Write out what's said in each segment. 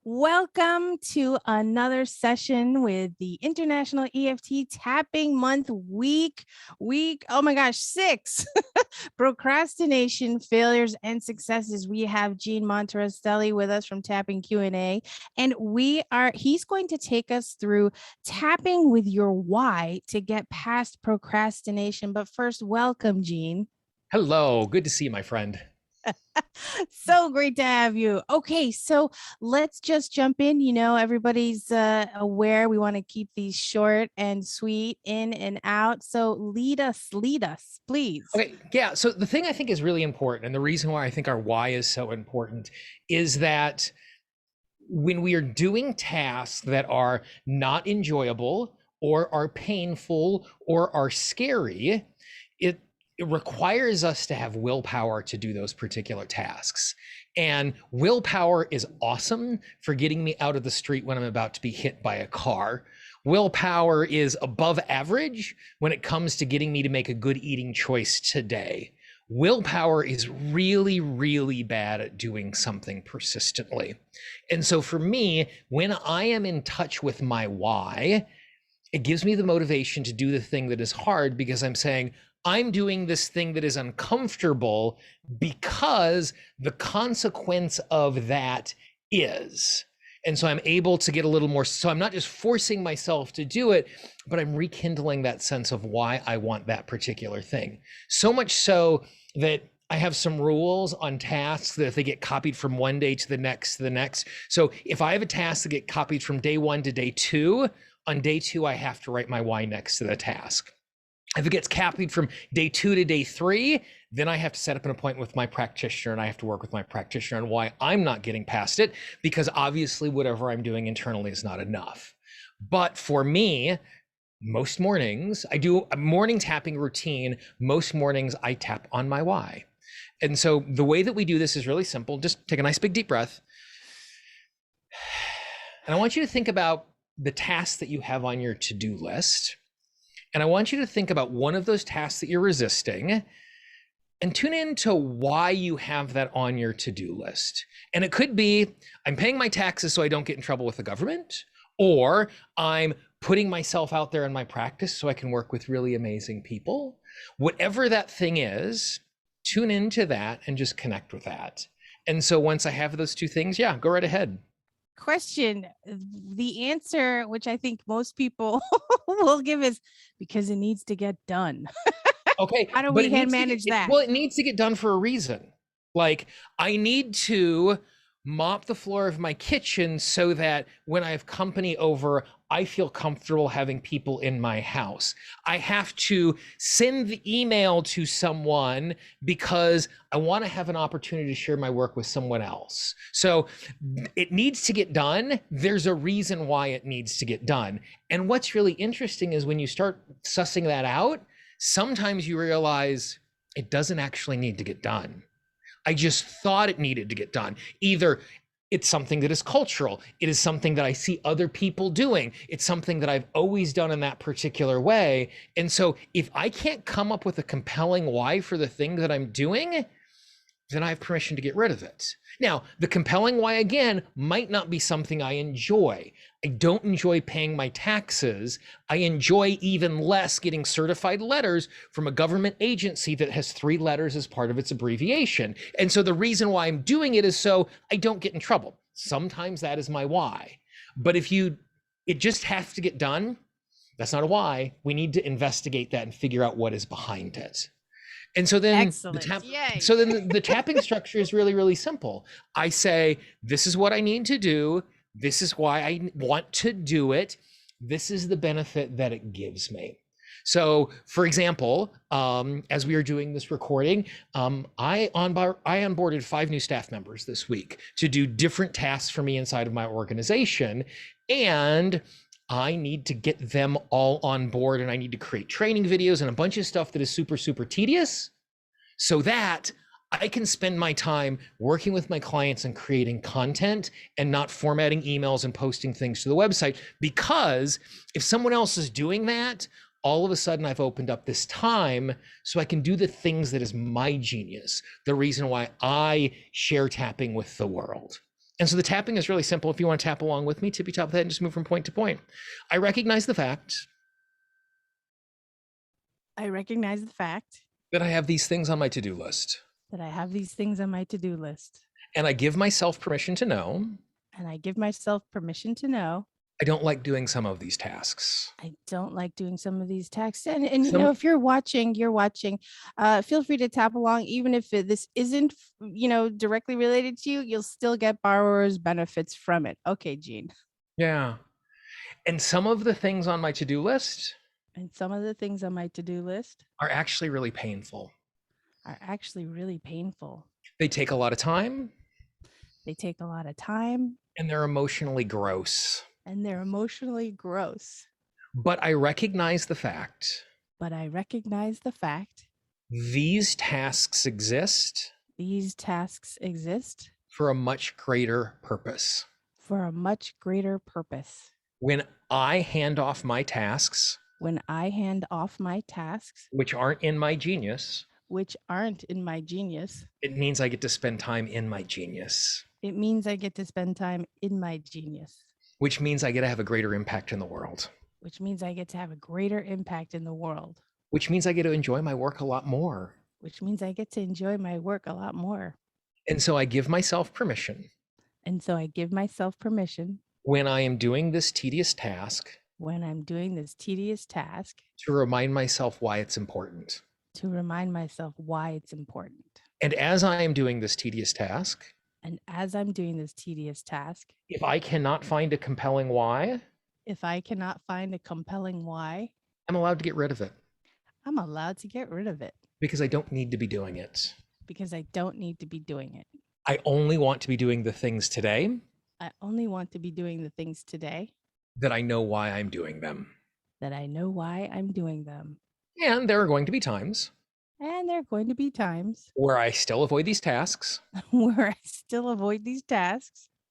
Welcome to another session with the International EFT Tapping Month oh my gosh, 6. Procrastination, failures, and successes. We have Gene Monterastelli with us from Tapping Q&A, and he's going to take us through tapping with your why to get past procrastination. But first, welcome, Gene. Hello, good to see you, my friend. So great to have you. Okay, so let's just jump in. Everybody's aware we want to keep these short and sweet, in and out. So lead us, please. Okay, yeah, so the thing I think is really important, and the reason why I think our why is so important, is that when we are doing tasks that are not enjoyable or are painful or are scary, it requires us to have willpower to do those particular tasks. And willpower is awesome for getting me out of the street when I'm about to be hit by a car. Willpower is above average when it comes to getting me to make a good eating choice today. Willpower is really, really bad at doing something persistently. And so for me, when I am in touch with my why, it gives me the motivation to do the thing that is hard, because I'm saying, I'm doing this thing that is uncomfortable because the consequence of that is. And so I'm able to get a little more, so I'm not just forcing myself to do it, but I'm rekindling that sense of why I want that particular thing. So much so that I have some rules on tasks that if they get copied from one day to the next, So if I have a task that get copied from day 1 to day 2, on day 2, I have to write my why next to the task. If it gets copied from day 2 to day 3, then I have to set up an appointment with my practitioner, and I have to work with my practitioner on why I'm not getting past it, because obviously whatever I'm doing internally is not enough. But for me, most mornings, I do a morning tapping routine. Most mornings I tap on my why. And so the way that we do this is really simple. Just take a nice big deep breath. And I want you to think about the tasks that you have on your to-do list. And I want you to think about one of those tasks that you're resisting and tune into why you have that on your to-do list. And it could be, I'm paying my taxes so I don't get in trouble with the government, or I'm putting myself out there in my practice so I can work with really amazing people. Whatever that thing is, tune into that and just connect with that. And so once I have those two things, yeah, go right ahead. Question. The answer, which I think most people will give, is because it needs to get done. Okay, How do but we manage that? Well, it needs to get done for a reason. Like, I need to mop the floor of my kitchen so that when I have company over, I feel comfortable having people in my house. I have to send the email to someone because I want to have an opportunity to share my work with someone else. So it needs to get done. There's a reason why it needs to get done. And what's really interesting is when you start sussing that out, sometimes you realize it doesn't actually need to get done. I just thought it needed to get done. Either it's something that is cultural, it is something that I see other people doing, it's something that I've always done in that particular way. And so if I can't come up with a compelling why for the thing that I'm doing, then I have permission to get rid of it. Now, the compelling why, again, might not be something I enjoy. I don't enjoy paying my taxes. I enjoy even less getting certified letters from a government agency that has 3 letters as part of its abbreviation. And so the reason why I'm doing it is so I don't get in trouble. Sometimes that is my why. But if it just has to get done, that's not a why. We need to investigate that and figure out what is behind it. And so then the tapping structure is really, really simple. I say, this is what I need to do. This is why I want to do it. This is the benefit that it gives me. So for example, as we are doing this recording, I onboarded 5 new staff members this week to do different tasks for me inside of my organization. And I need to get them all on board, and I need to create training videos and a bunch of stuff that is super, super tedious so that I can spend my time working with my clients and creating content and not formatting emails and posting things to the website. Because if someone else is doing that, all of a sudden I've opened up this time so I can do the things that is my genius, the reason why I share tapping with the world. And so the tapping is really simple. If you want to tap along with me, tippy top of the head and just move from point to point. I recognize the fact I recognize the fact that I have these things on my to-do list. that I have these things on my to-do list. And I give myself permission to know And I give myself permission to know I don't like doing some of these tasks. I don't like doing some of these tasks. And you know, if you're watching, feel free to tap along, even if this isn't, directly related to you, you'll still get borrower's benefits from it. Okay, Jean. Yeah. And some of the things on my to-do list And some of the things on my to-do list are actually really painful. They take a lot of time. They take a lot of time. And they're emotionally gross. But I recognize the fact. These tasks exist. For a much greater purpose. When I hand off my tasks. Which aren't in my genius. It means I get to spend time in my genius. Which means I get to have a greater impact in the world. Which means I get to enjoy my work a lot more. And so I give myself permission. When I am doing this tedious task. To remind myself why it's important. And as I am doing this tedious task. If I cannot find a compelling why. I'm allowed to get rid of it. Because I don't need to be doing it. I only want to be doing the things today. That I know why I'm doing them. And there are going to be times. Where I still avoid these tasks.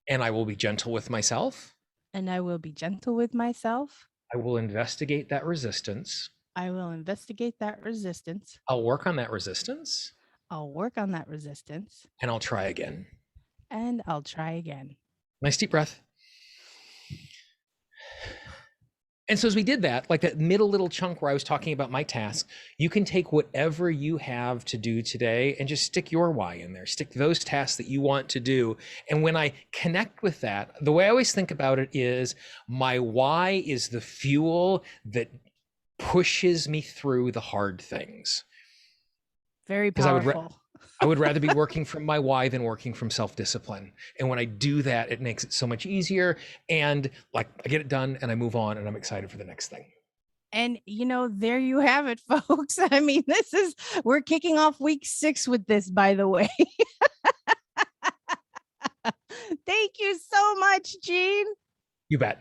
And I will be gentle with myself. I will investigate that resistance. I'll work on that resistance. And I'll try again. Nice deep breath. And so as we did that, like that middle little chunk where I was talking about my task, you can take whatever you have to do today and just stick your why in there. Stick those tasks that you want to do. And when I connect with that, the way I always think about it is my why is the fuel that pushes me through the hard things. Very powerful. I would rather be working from my why than working from self-discipline. And when I do that, it makes it so much easier. And like I get it done and I move on and I'm excited for the next thing. And there you have it, folks. I mean, we're kicking off week 6 with this, by the way. Thank you so much, Jean. You bet.